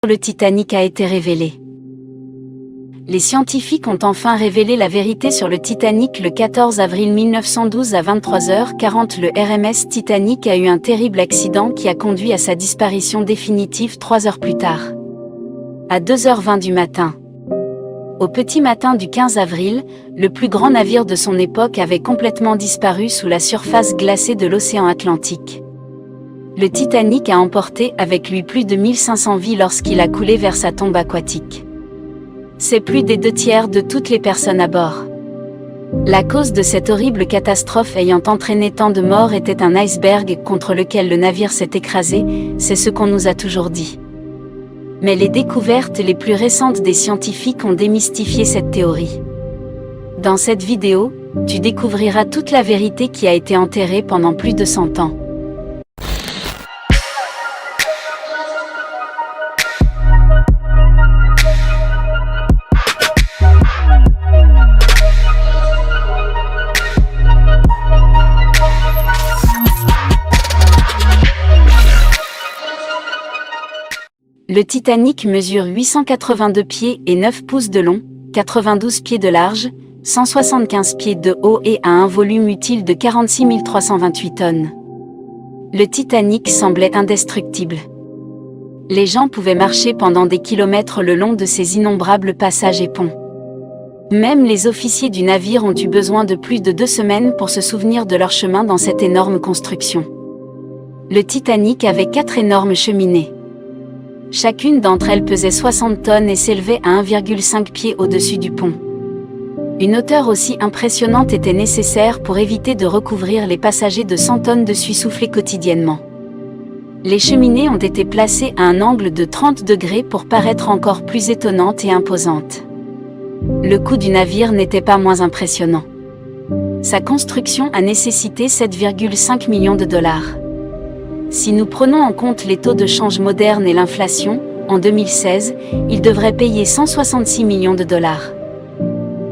Le Titanic a été révélé. Les scientifiques ont enfin révélé la vérité sur le Titanic le 14 avril 1912 à 23h40. Le RMS Titanic a eu un terrible accident qui a conduit à sa disparition définitive 3 heures plus tard. À 2h20 du matin. Au petit matin du 15 avril, le plus grand navire de son époque avait complètement disparu sous la surface glacée de l'océan Atlantique. Le Titanic a emporté avec lui plus de 1500 vies lorsqu'il a coulé vers sa tombe aquatique. C'est plus des 2/3 de toutes les personnes à bord. La cause de cette horrible catastrophe ayant entraîné tant de morts était un iceberg contre lequel le navire s'est écrasé, c'est ce qu'on nous a toujours dit. Mais les découvertes les plus récentes des scientifiques ont démystifié cette théorie. Dans cette vidéo, tu découvriras toute la vérité qui a été enterrée pendant plus de 100 ans. Le Titanic mesure 882 pieds et 9 pouces de long, 92 pieds de large, 175 pieds de haut et a un volume utile de 46 328 tonnes. Le Titanic semblait indestructible. Les gens pouvaient marcher pendant des kilomètres le long de ces innombrables passages et ponts. Même les officiers du navire ont eu besoin de plus de 2 semaines pour se souvenir de leur chemin dans cette énorme construction. Le Titanic avait 4 énormes cheminées. Chacune d'entre elles pesait 60 tonnes et s'élevait à 1,5 pied au-dessus du pont. Une hauteur aussi impressionnante était nécessaire pour éviter de recouvrir les passagers de 100 tonnes de suie soufflée quotidiennement. Les cheminées ont été placées à un angle de 30 degrés pour paraître encore plus étonnantes et imposantes. Le coût du navire n'était pas moins impressionnant. Sa construction a nécessité 7,5 millions de dollars. Si nous prenons en compte les taux de change modernes et l'inflation, en 2016, il devrait payer 166 millions de dollars.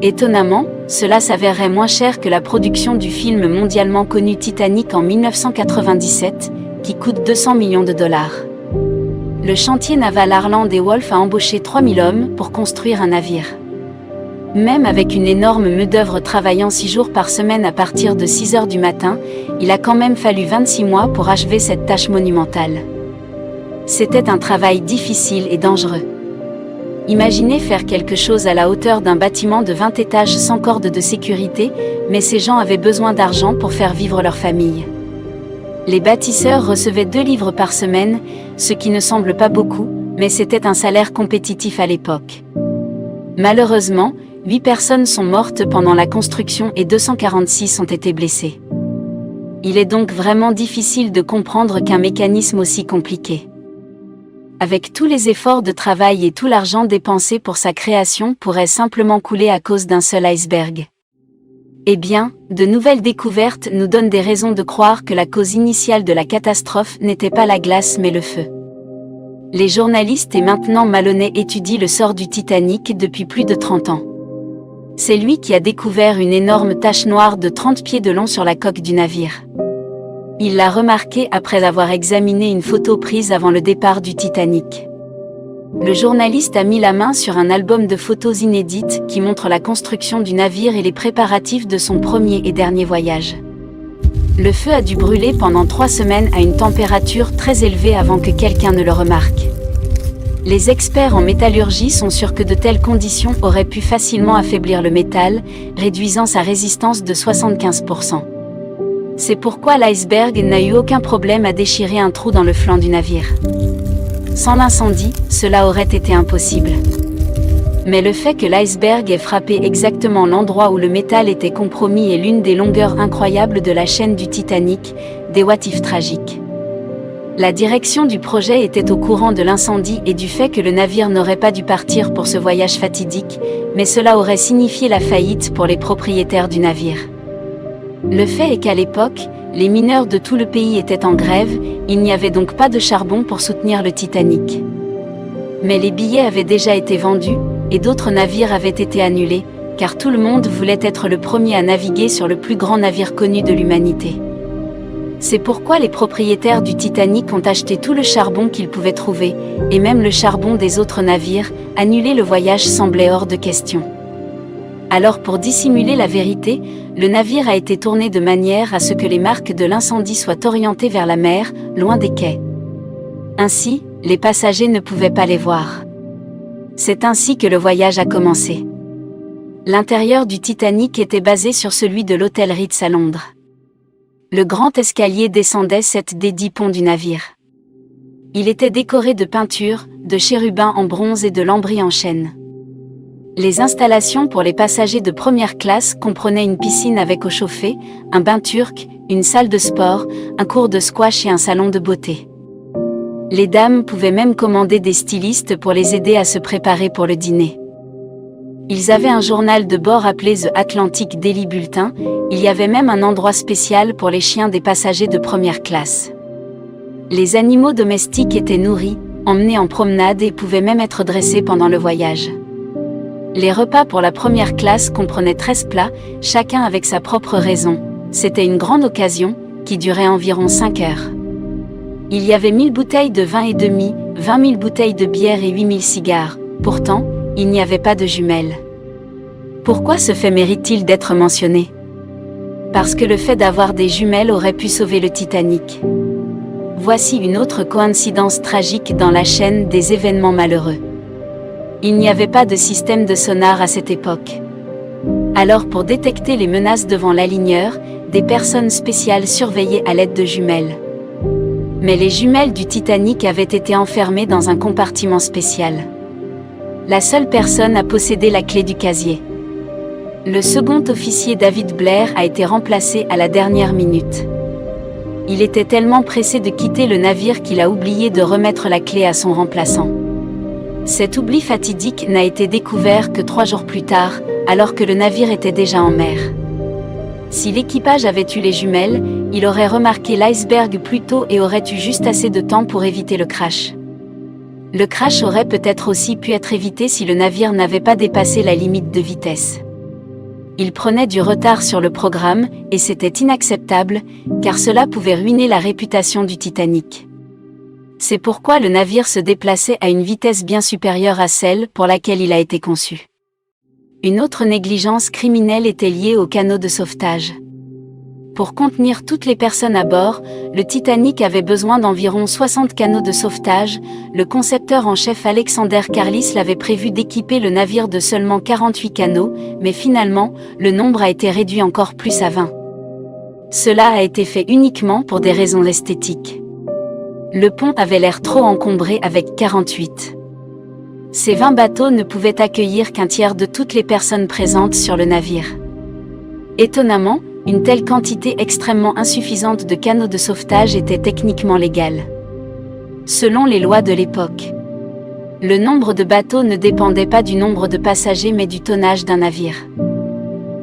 Étonnamment, cela s'avérerait moins cher que la production du film mondialement connu Titanic en 1997, qui coûte 200 millions de dollars. Le chantier naval Harland et Wolff a embauché 3000 hommes pour construire un navire. Même avec une énorme main-d'œuvre travaillant 6 jours par semaine à partir de 6 heures du matin, il a quand même fallu 26 mois pour achever cette tâche monumentale. C'était un travail difficile et dangereux. Imaginez faire quelque chose à la hauteur d'un bâtiment de 20 étages sans corde de sécurité, mais ces gens avaient besoin d'argent pour faire vivre leur famille. Les bâtisseurs recevaient 2 livres par semaine, ce qui ne semble pas beaucoup, mais c'était un salaire compétitif à l'époque. Malheureusement, 8 personnes sont mortes pendant la construction et 246 ont été blessées. Il est donc vraiment difficile de comprendre qu'un mécanisme aussi compliqué, avec tous les efforts de travail et tout l'argent dépensé pour sa création, pourrait simplement couler à cause d'un seul iceberg. Eh bien, de nouvelles découvertes nous donnent des raisons de croire que la cause initiale de la catastrophe n'était pas la glace mais le feu. Les journalistes et maintenant Maloney étudient le sort du Titanic depuis plus de 30 ans. C'est lui qui a découvert une énorme tache noire de 30 pieds de long sur la coque du navire. Il l'a remarqué après avoir examiné une photo prise avant le départ du Titanic. Le journaliste a mis la main sur un album de photos inédites qui montre la construction du navire et les préparatifs de son premier et dernier voyage. Le feu a dû brûler pendant 3 semaines à une température très élevée avant que quelqu'un ne le remarque. Les experts en métallurgie sont sûrs que de telles conditions auraient pu facilement affaiblir le métal, réduisant sa résistance de 75%. C'est pourquoi l'iceberg n'a eu aucun problème à déchirer un trou dans le flanc du navire. Sans l'incendie, cela aurait été impossible. Mais le fait que l'iceberg ait frappé exactement l'endroit où le métal était compromis est l'une des longueurs incroyables de la chaîne du Titanic, des what-if tragiques. La direction du projet était au courant de l'incendie et du fait que le navire n'aurait pas dû partir pour ce voyage fatidique, mais cela aurait signifié la faillite pour les propriétaires du navire. Le fait est qu'à l'époque, les mineurs de tout le pays étaient en grève, il n'y avait donc pas de charbon pour soutenir le Titanic. Mais les billets avaient déjà été vendus, et d'autres navires avaient été annulés, car tout le monde voulait être le premier à naviguer sur le plus grand navire connu de l'humanité. C'est pourquoi les propriétaires du Titanic ont acheté tout le charbon qu'ils pouvaient trouver, et même le charbon des autres navires. Annuler le voyage semblait hors de question. Alors pour dissimuler la vérité, le navire a été tourné de manière à ce que les marques de l'incendie soient orientées vers la mer, loin des quais. Ainsi, les passagers ne pouvaient pas les voir. C'est ainsi que le voyage a commencé. L'intérieur du Titanic était basé sur celui de l'hôtel Ritz à Londres. Le grand escalier descendait 7 des 10 ponts du navire. Il était décoré de peintures, de chérubins en bronze et de lambris en chêne. Les installations pour les passagers de première classe comprenaient une piscine avec eau chauffée, un bain turc, une salle de sport, un cours de squash et un salon de beauté. Les dames pouvaient même commander des stylistes pour les aider à se préparer pour le dîner. Ils avaient un journal de bord appelé The Atlantic Daily Bulletin. Il y avait même un endroit spécial pour les chiens des passagers de première classe. Les animaux domestiques étaient nourris, emmenés en promenade et pouvaient même être dressés pendant le voyage. Les repas pour la première classe comprenaient 13 plats, chacun avec sa propre raison. C'était une grande occasion, qui durait environ 5 heures. Il y avait 1000 bouteilles de vin et demi, 20 000 bouteilles de bière et 8000 cigares. Pourtant, il n'y avait pas de jumelles. Pourquoi ce fait mérite-t-il d'être mentionné? Parce que le fait d'avoir des jumelles aurait pu sauver le Titanic. Voici une autre coïncidence tragique dans la chaîne des événements malheureux. Il n'y avait pas de système de sonar à cette époque. Alors pour détecter les menaces devant l'aligneur, des personnes spéciales surveillaient à l'aide de jumelles. Mais les jumelles du Titanic avaient été enfermées dans un compartiment spécial. La seule personne à posséder la clé du casier. Le second officier David Blair a été remplacé à la dernière minute. Il était tellement pressé de quitter le navire qu'il a oublié de remettre la clé à son remplaçant. Cet oubli fatidique n'a été découvert que 3 jours plus tard, alors que le navire était déjà en mer. Si l'équipage avait eu les jumelles, il aurait remarqué l'iceberg plus tôt et aurait eu juste assez de temps pour éviter le crash. Le crash aurait peut-être aussi pu être évité si le navire n'avait pas dépassé la limite de vitesse. Il prenait du retard sur le programme, et c'était inacceptable, car cela pouvait ruiner la réputation du Titanic. C'est pourquoi le navire se déplaçait à une vitesse bien supérieure à celle pour laquelle il a été conçu. Une autre négligence criminelle était liée aux canaux de sauvetage. Pour contenir toutes les personnes à bord, le Titanic avait besoin d'environ 60 canaux de sauvetage. Le concepteur en chef Alexander Carlis l'avait prévu d'équiper le navire de seulement 48 canaux, mais finalement, le nombre a été réduit encore plus à 20. Cela a été fait uniquement pour des raisons esthétiques. Le pont avait l'air trop encombré avec 48. Ces 20 bateaux ne pouvaient accueillir qu'un tiers de toutes les personnes présentes sur le navire. Étonnamment, une telle quantité extrêmement insuffisante de canaux de sauvetage était techniquement légale. Selon les lois de l'époque, le nombre de bateaux ne dépendait pas du nombre de passagers mais du tonnage d'un navire.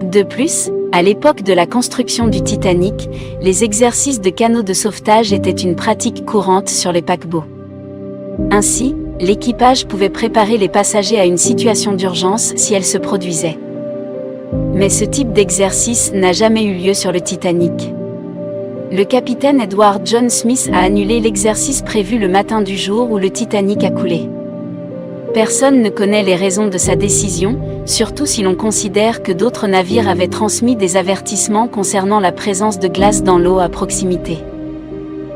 De plus, à l'époque de la construction du Titanic, les exercices de canaux de sauvetage étaient une pratique courante sur les paquebots. Ainsi, l'équipage pouvait préparer les passagers à une situation d'urgence si elle se produisait. Mais ce type d'exercice n'a jamais eu lieu sur le Titanic. Le capitaine Edward John Smith a annulé l'exercice prévu le matin du jour où le Titanic a coulé. Personne ne connaît les raisons de sa décision, surtout si l'on considère que d'autres navires avaient transmis des avertissements concernant la présence de glace dans l'eau à proximité.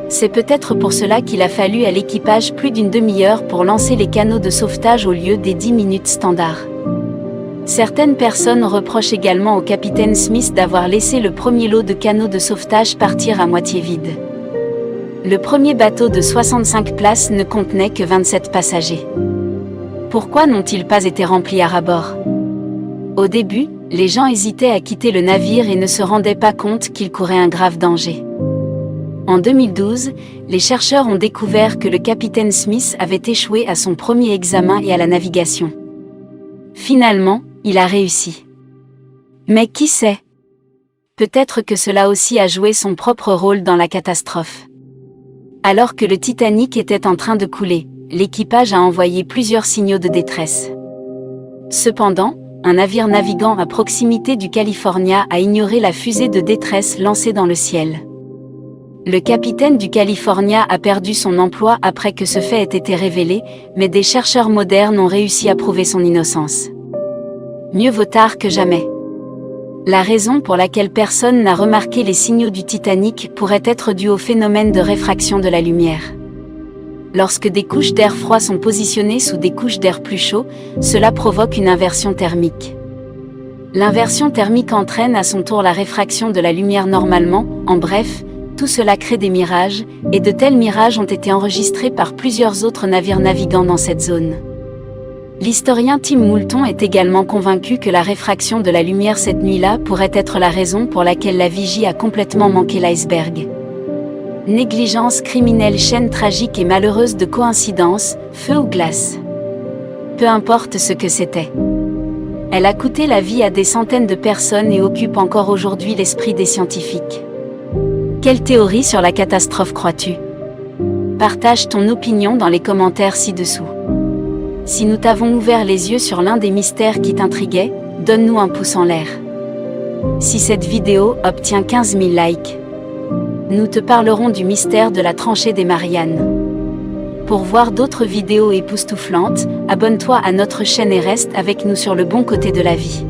C'est peut-être pour cela qu'il a fallu à l'équipage plus d'une demi-heure pour lancer les canaux de sauvetage au lieu des 10 minutes standards. Certaines personnes reprochent également au capitaine Smith d'avoir laissé le premier lot de canaux de sauvetage partir à moitié vide. Le premier bateau de 65 places ne contenait que 27 passagers. Pourquoi n'ont-ils pas été remplis à ras-bord? Au début, les gens hésitaient à quitter le navire et ne se rendaient pas compte qu'ils couraient un grave danger. En 2012, les chercheurs ont découvert que le capitaine Smith avait échoué à son premier examen et à la navigation. Finalement, il a réussi. Mais qui sait? Peut-être que cela aussi a joué son propre rôle dans la catastrophe. Alors que le Titanic était en train de couler, l'équipage a envoyé plusieurs signaux de détresse. Cependant, un navire naviguant à proximité du California a ignoré la fusée de détresse lancée dans le ciel. Le capitaine du California a perdu son emploi après que ce fait ait été révélé, mais des chercheurs modernes ont réussi à prouver son innocence. Mieux vaut tard que jamais. La raison pour laquelle personne n'a remarqué les signaux du Titanic pourrait être due au phénomène de réfraction de la lumière. Lorsque des couches d'air froid sont positionnées sous des couches d'air plus chaud, cela provoque une inversion thermique. L'inversion thermique entraîne à son tour la réfraction de la lumière normalement, en bref, tout cela crée des mirages, et de tels mirages ont été enregistrés par plusieurs autres navires navigant dans cette zone. L'historien Tim Moulton est également convaincu que la réfraction de la lumière cette nuit-là pourrait être la raison pour laquelle la vigie a complètement manqué l'iceberg. Négligence criminelle, chaîne tragique et malheureuse de coïncidences, feu ou glace. Peu importe ce que c'était. Elle a coûté la vie à des centaines de personnes et occupe encore aujourd'hui l'esprit des scientifiques. Quelle théorie sur la catastrophe crois-tu? Partage ton opinion dans les commentaires ci-dessous. Si nous t'avons ouvert les yeux sur l'un des mystères qui t'intriguaient, donne-nous un pouce en l'air. Si cette vidéo obtient 15 000 likes, nous te parlerons du mystère de la tranchée des Mariannes. Pour voir d'autres vidéos époustouflantes, abonne-toi à notre chaîne et reste avec nous sur le bon côté de la vie.